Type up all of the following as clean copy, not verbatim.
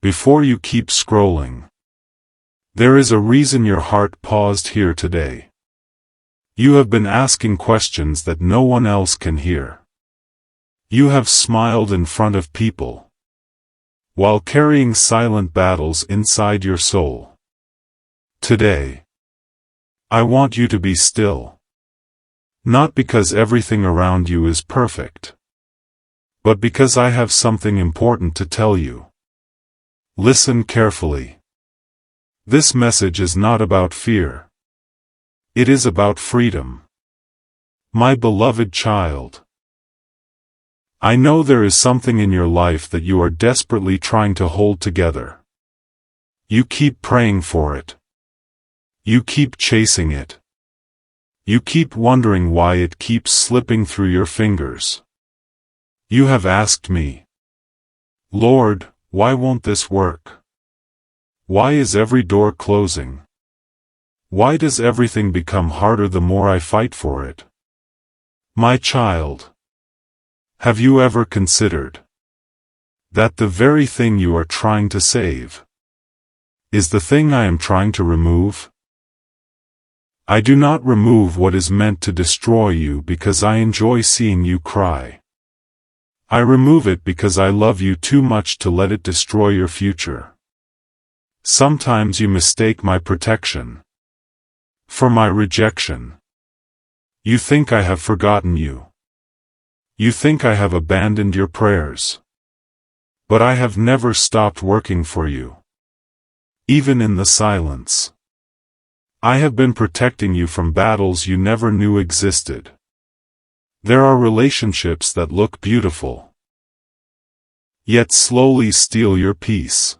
Before you keep scrolling, there is a reason your heart paused here today. You have been asking questions that no one else can hear. You have smiled in front of people, while carrying silent battles inside your soul. Today, I want you to be still. Not because everything around you is perfect, but because I have something important to tell you. Listen carefully. This message is not about fear. It is about freedom. My beloved child, I know there is something in your life that you are desperately trying to hold together. You keep praying for it. You keep chasing it. You keep wondering why it keeps slipping through your fingers. You have asked me, Lord, why won't this work? Why is every door closing? Why does everything become harder the more I fight for it? My child, have you ever considered that the very thing you are trying to save is the thing I am trying to remove? I do not remove what is meant to destroy you because I enjoy seeing you cry. I remove it because I love you too much to let it destroy your future. Sometimes you mistake my protection for my rejection. You think I have forgotten you. You think I have abandoned your prayers. But I have never stopped working for you. Even in the silence, I have been protecting you from battles you never knew existed. There are relationships that look beautiful, yet slowly steal your peace.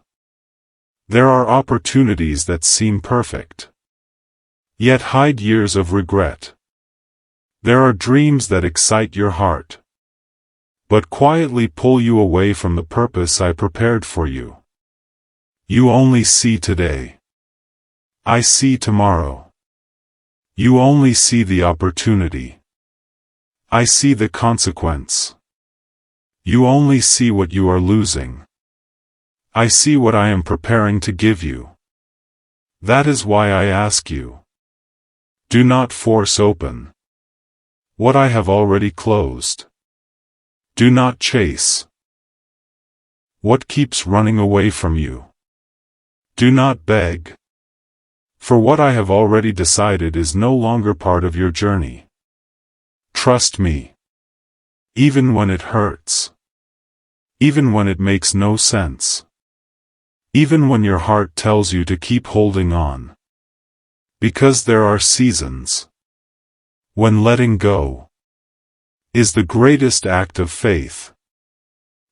There are opportunities that seem perfect, yet hide years of regret. There are dreams that excite your heart, but quietly pull you away from the purpose I prepared for you. You only see today. I see tomorrow. You only see the opportunity. I see the consequence. You only see what you are losing. I see what I am preparing to give you. That is why I ask you, do not force open what I have already closed. Do not chase what keeps running away from you. Do not beg, for what I have already decided is no longer part of your journey. Trust me, even when it hurts, even when it makes no sense, even when your heart tells you to keep holding on. Because there are seasons when letting go is the greatest act of faith.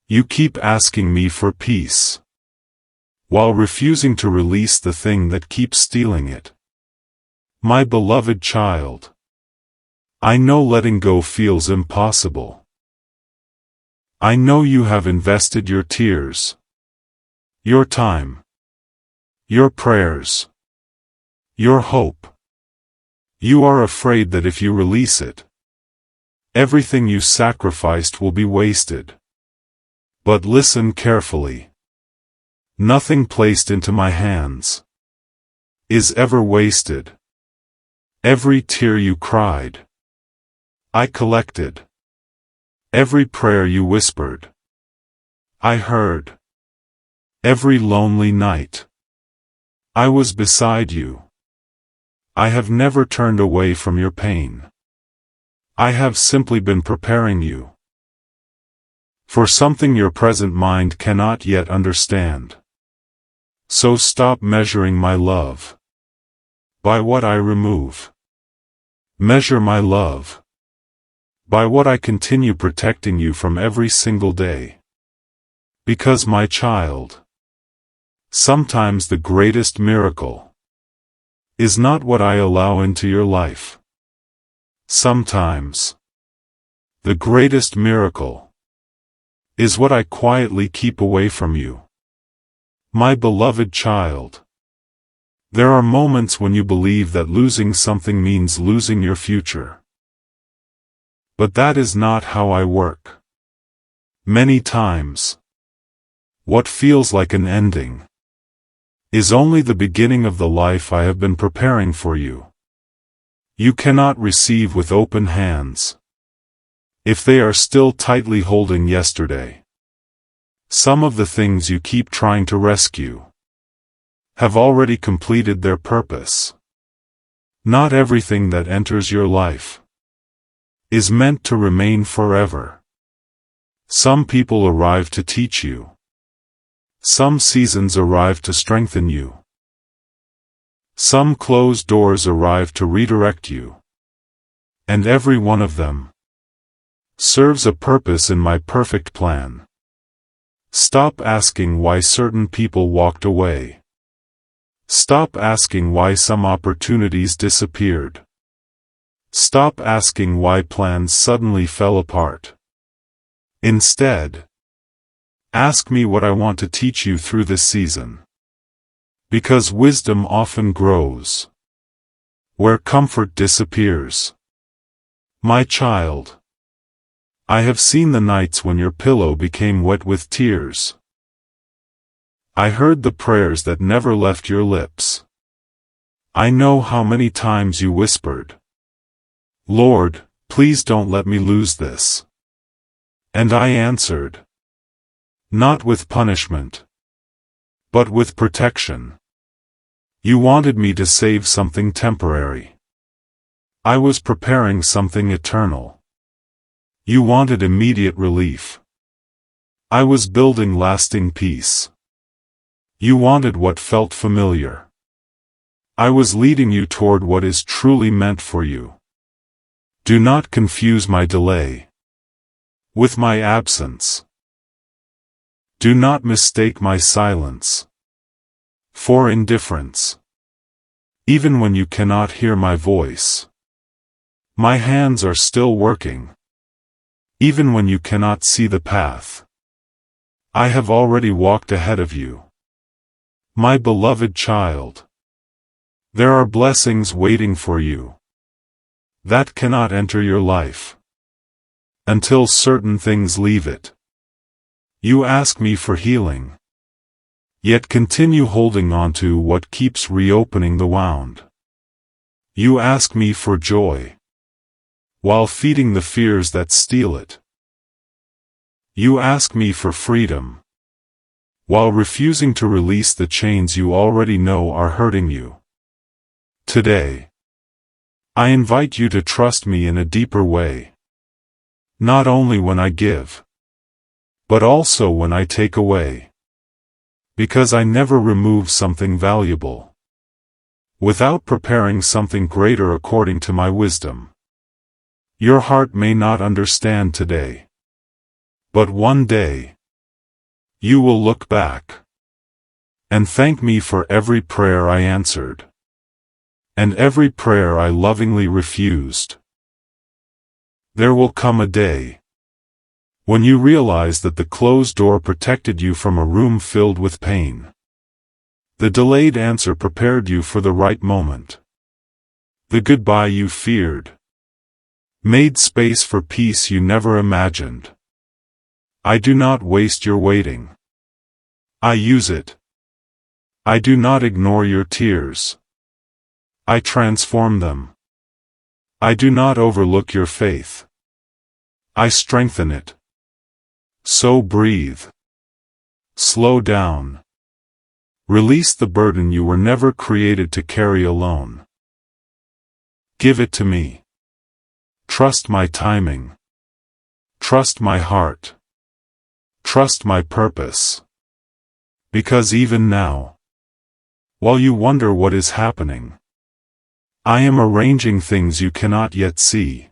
You keep asking me for peace, while refusing to release the thing that keeps stealing it. My beloved child, I know letting go feels impossible. I know you have invested your tears, your time, your prayers, your hope. You are afraid that if you release it, everything you sacrificed will be wasted. But listen carefully. Nothing placed into my hands is ever wasted. Every tear you cried, I collected. Every prayer you whispered, I heard. Every lonely night, I was beside you. I have never turned away from your pain. I have simply been preparing you for something your present mind cannot yet understand. So stop measuring my love by what I remove. Measure my love by what I continue protecting you from every single day. Because, my child, sometimes the greatest miracle is not what I allow into your life. Sometimes the greatest miracle is what I quietly keep away from you. My beloved child, there are moments when you believe that losing something means losing your future. But that is not how I work. Many times, What feels like an ending is only the beginning of the life I have been preparing for you. You cannot receive with open hands if they are still tightly holding yesterday. Some of the things you keep trying to rescue have already completed their purpose. Not everything that enters your life is meant to remain forever. Some people arrive to teach you. Some seasons arrive to strengthen you. Some closed doors arrive to redirect you. And every one of them serves a purpose in my perfect plan. Stop asking why certain people walked away. Stop asking why some opportunities disappeared. Stop asking why plans suddenly fell apart. Instead, ask me what I want to teach you through this season. Because wisdom often grows where comfort disappears. My child, I have seen the nights when your pillow became wet with tears. I heard the prayers that never left your lips. I know how many times you whispered, "Lord, please don't let me lose this." And I answered, not with punishment, but with protection. You wanted me to save something temporary. I was preparing something eternal. You wanted immediate relief. I was building lasting peace. You wanted what felt familiar. I was leading you toward what is truly meant for you. Do not confuse my delay with my absence. Do not mistake my silence for indifference. Even when you cannot hear my voice, my hands are still working. Even when you cannot see the path, I have already walked ahead of you. My beloved child, there are blessings waiting for you that cannot enter your life until certain things leave it. You ask me for healing, yet continue holding on to what keeps reopening the wound. You ask me for joy, while feeding the fears that steal it. You ask me for freedom, while refusing to release the chains you already know are hurting you. Today, I invite you to trust me in a deeper way. Not only when I give, but also when I take away. Because I never remove something valuable without preparing something greater according to my wisdom. Your heart may not understand today, but one day, you will look back and thank me for every prayer I answered, and every prayer I lovingly refused. There will come a day when you realize that the closed door protected you from a room filled with pain. The delayed answer prepared you for the right moment. The goodbye you feared made space for peace you never imagined. I do not waste your waiting. I use it. I do not ignore your tears. I transform them. I do not overlook your faith. I strengthen it. So breathe. Slow down. Release the burden you were never created to carry alone. Give it to me. Trust my timing. Trust my heart. Trust my purpose. Because even now, while you wonder what is happening, I am arranging things you cannot yet see.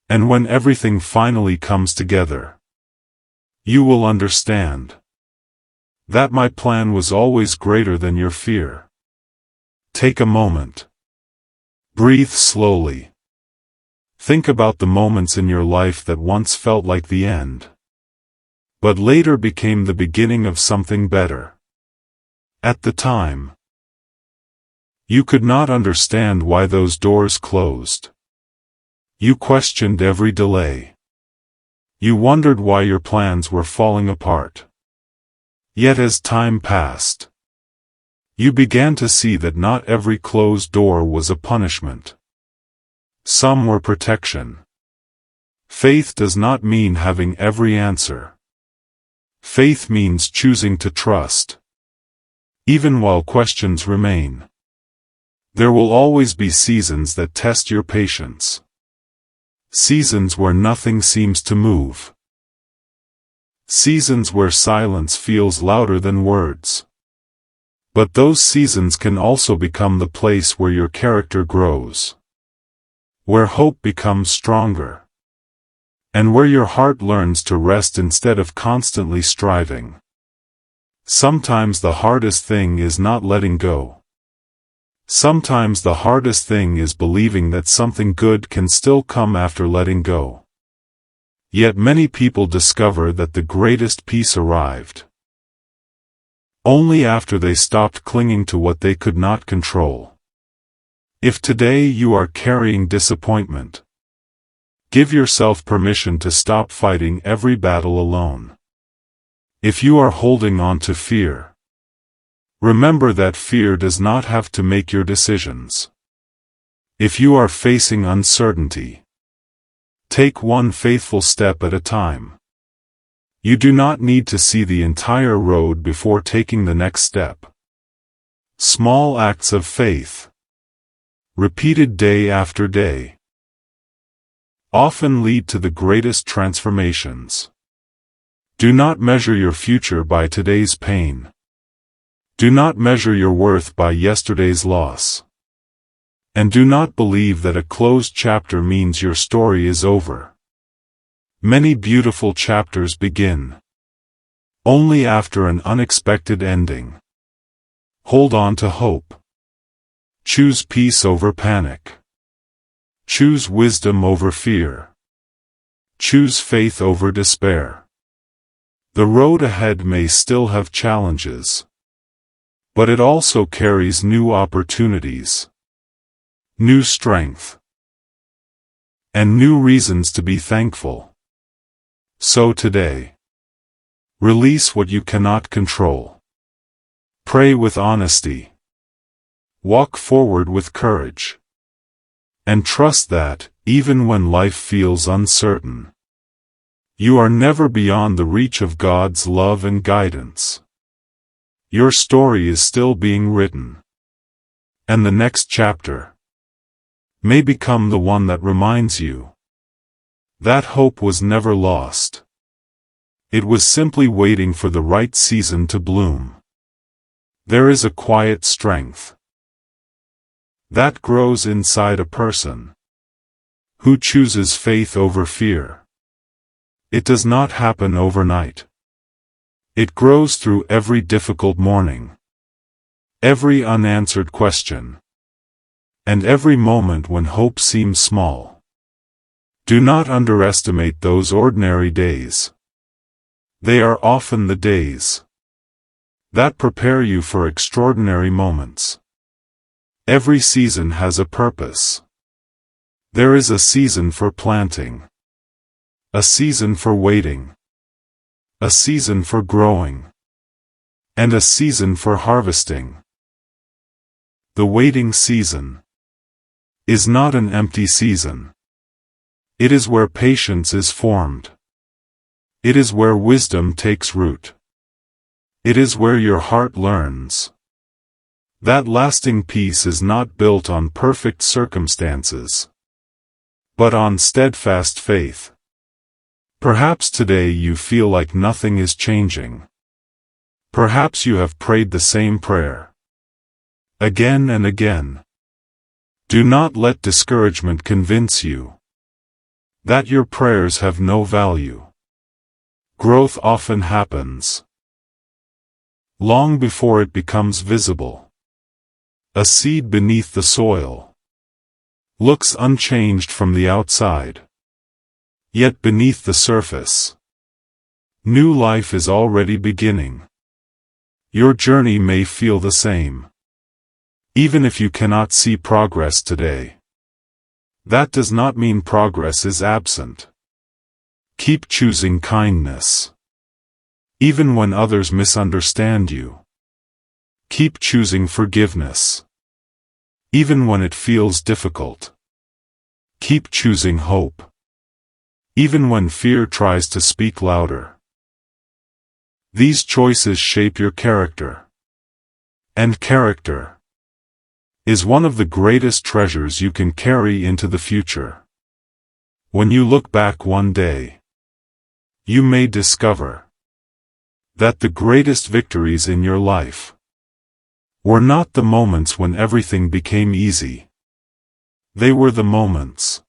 And when everything finally comes together, you will understand that my plan was always greater than your fear. Take a moment. Breathe slowly. Think about the moments in your life that once felt like the end, but later became the beginning of something better. At the time, you could not understand why those doors closed. You questioned every delay. You wondered why your plans were falling apart. Yet as time passed, you began to see that not every closed door was a punishment. Some were protection. Faith does not mean having every answer. Faith means choosing to trust, even while questions remain. There will always be seasons that test your patience. Seasons where nothing seems to move. Seasons where silence feels louder than words. But those seasons can also become the place where your character grows, where hope becomes stronger, and where your heart learns to rest instead of constantly striving. Sometimes the hardest thing is not letting go. Sometimes the hardest thing is believing that something good can still come after letting go. Yet many people discover that the greatest peace arrived only after they stopped clinging to what they could not control. If today you are carrying disappointment, give yourself permission to stop fighting every battle alone. If you are holding on to fear, remember that fear does not have to make your decisions. If you are facing uncertainty, take one faithful step at a time. You do not need to see the entire road before taking the next step. Small acts of faith, repeated day after day, often lead to the greatest transformations. Do not measure your future by today's pain. Do not measure your worth by yesterday's loss. And do not believe that a closed chapter means your story is over. Many beautiful chapters begin only after an unexpected ending. Hold on to hope. Choose peace over panic. Choose wisdom over fear. Choose faith over despair. The road ahead may still have challenges, but it also carries new opportunities, new strength, and new reasons to be thankful. So today, release what you cannot control. Pray with honesty. Walk forward with courage. And trust that, even when life feels uncertain, you are never beyond the reach of God's love and guidance. Your story is still being written. And the next chapter may become the one that reminds you that hope was never lost. It was simply waiting for the right season to bloom. There is a quiet strength that grows inside a person who chooses faith over fear. It does not happen overnight. It grows through every difficult morning, every unanswered question, and every moment when hope seems small. Do not underestimate those ordinary days. They are often the days that prepare you for extraordinary moments. Every season has a purpose. There is a season for planting, a season for waiting, a season for growing, and a season for harvesting. The waiting season is not an empty season. It is where patience is formed. It is where wisdom takes root. It is where your heart learns that lasting peace is not built on perfect circumstances, but on steadfast faith. Perhaps today you feel like nothing is changing. Perhaps you have prayed the same prayer again and again. Do not let discouragement convince you that your prayers have no value. Growth often happens long before it becomes visible. A seed beneath the soil looks unchanged from the outside, yet beneath the surface, new life is already beginning. Your journey may feel the same, even if you cannot see progress today. That does not mean progress is absent. Keep choosing kindness. Even when others misunderstand you, keep choosing forgiveness. Even when it feels difficult, keep choosing hope. Even when fear tries to speak louder. These choices shape your character. And character is one of the greatest treasures you can carry into the future. When you look back one day, you may discover that the greatest victories in your life were not the moments when everything became easy. They were the moments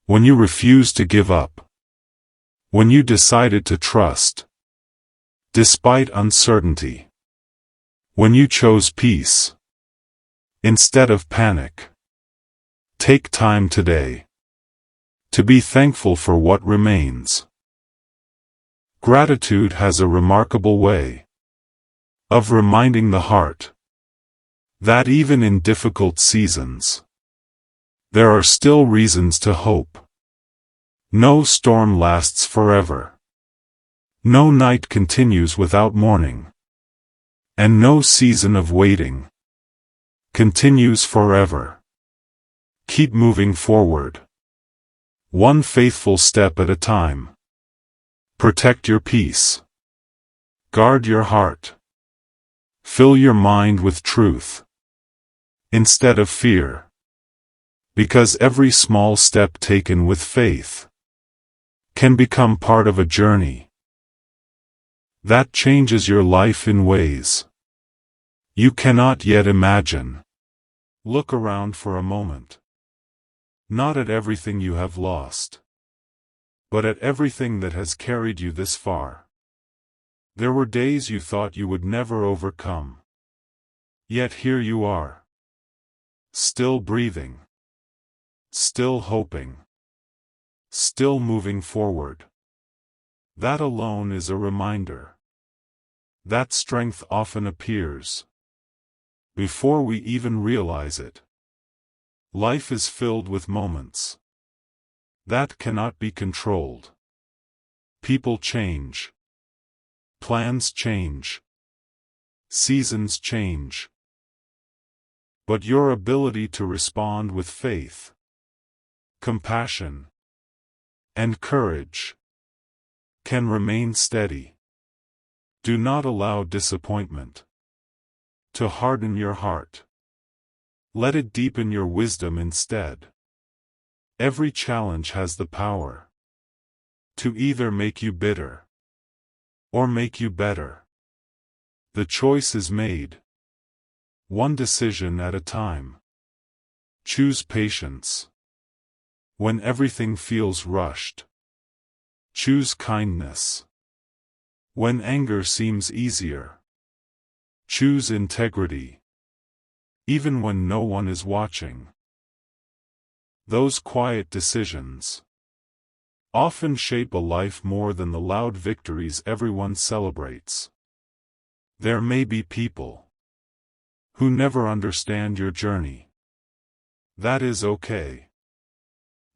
when you refused to give up, when you decided to trust, despite uncertainty, when you chose peace instead of panic. Take time today to be thankful for what remains. Gratitude has a remarkable way of reminding the heart that even in difficult seasons, there are still reasons to hope. No storm lasts forever. No night continues without morning. And no season of waiting continues forever. Keep moving forward, one faithful step at a time. Protect your peace. Guard your heart. Fill your mind with truth instead of fear. Because every small step taken with faith can become part of a journey that changes your life in ways you cannot yet imagine. Look around for a moment. Not at everything you have lost, but at everything that has carried you this far. There were days you thought you would never overcome. Yet here you are. Still breathing. Still hoping. Still moving forward. That alone is a reminder that strength often appears before we even realize it. Life is filled with moments that cannot be controlled. People change. Plans change. Seasons change. But your ability to respond with faith, compassion, and courage can remain steady. Do not allow disappointment to harden your heart. Let it deepen your wisdom instead. Every challenge has the power to either make you bitter or make you better. The choice is made, one decision at a time. Choose patience when everything feels rushed. Choose kindness when anger seems easier. Choose integrity even when no one is watching. Those quiet decisions often shape a life more than the loud victories everyone celebrates. There may be people who never understand your journey. That is okay.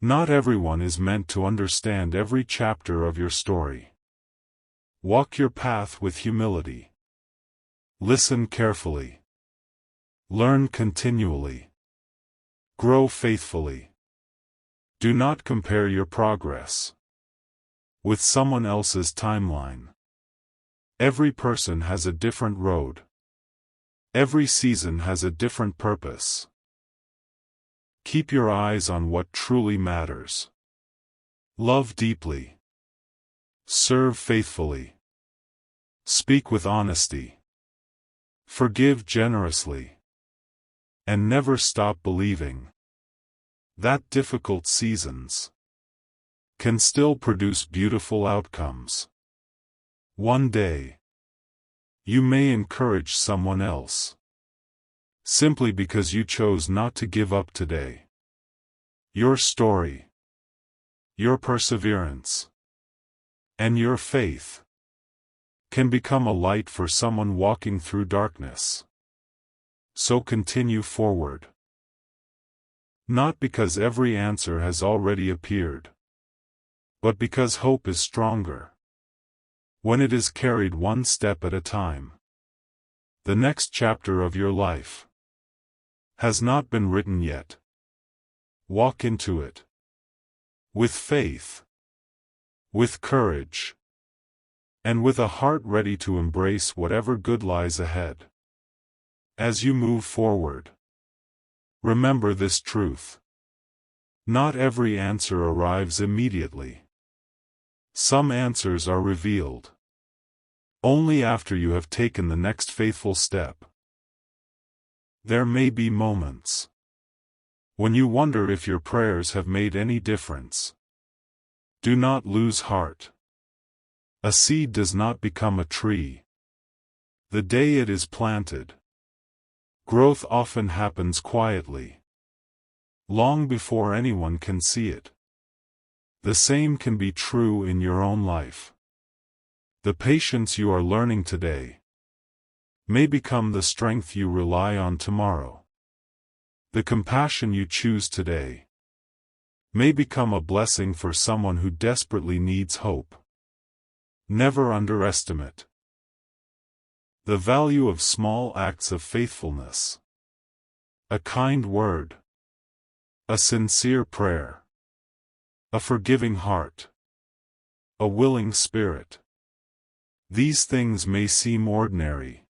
Not everyone is meant to understand every chapter of your story. Walk your path with humility. Listen carefully. Learn continually. Grow faithfully. Do not compare your progress with someone else's timeline. Every person has a different road. Every season has a different purpose. Keep your eyes on what truly matters. Love deeply. Serve faithfully. Speak with honesty. Forgive generously. And never stop believing that difficult seasons can still produce beautiful outcomes. One day, you may encourage someone else simply because you chose not to give up today. Your story, your perseverance, and your faith can become a light for someone walking through darkness. So continue forward. Not because every answer has already appeared, but because hope is stronger when it is carried one step at a time. The next chapter of your life has not been written yet. Walk into it with faith, with courage, and with a heart ready to embrace whatever good lies ahead. As you move forward, remember this truth. Not every answer arrives immediately. Some answers are revealed only after you have taken the next faithful step. There may be moments when you wonder if your prayers have made any difference. Do not lose heart. A seed does not become a tree the day it is planted. Growth often happens quietly, long before anyone can see it. The same can be true in your own life. The patience you are learning today may become the strength you rely on tomorrow. The compassion you choose today may become a blessing for someone who desperately needs hope. Never underestimate the value of small acts of faithfulness. A kind word, a sincere prayer, a forgiving heart, a willing spirit. These things may seem ordinary,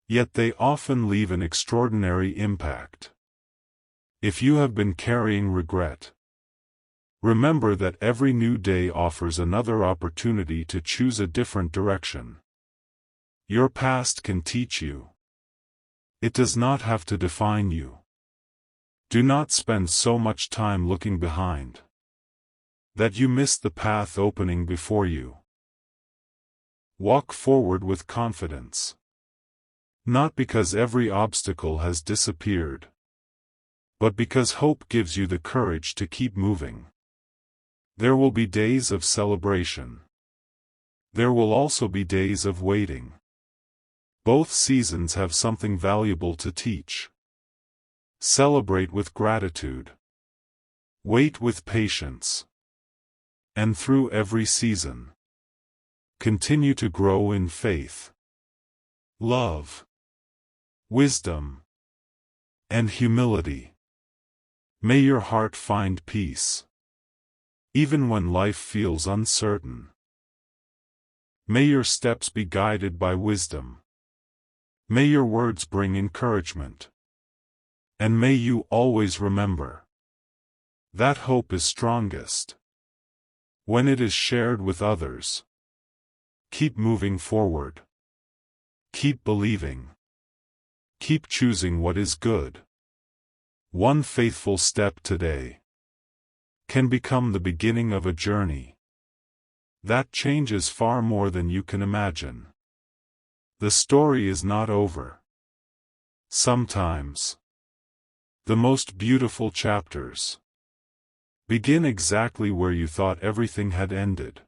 yet they often leave an extraordinary impact. If you have been carrying regret, remember that every new day offers another opportunity to choose a different direction. Your past can teach you. It does not have to define you. Do not spend so much time looking behind that you miss the path opening before you. Walk forward with confidence. Not because every obstacle has disappeared, but because hope gives you the courage to keep moving. There will be days of celebration. There will also be days of waiting. Both seasons have something valuable to teach. Celebrate with gratitude. Wait with patience. And through every season, continue to grow in faith, love, wisdom, and humility. May your heart find peace, even when life feels uncertain. May your steps be guided by wisdom. May your words bring encouragement. And may you always remember that hope is strongest when it is shared with others. Keep moving forward. Keep believing. Keep choosing what is good. One faithful step today can become the beginning of a journey that changes far more than you can imagine. The story is not over. Sometimes the most beautiful chapters begin exactly where you thought everything had ended.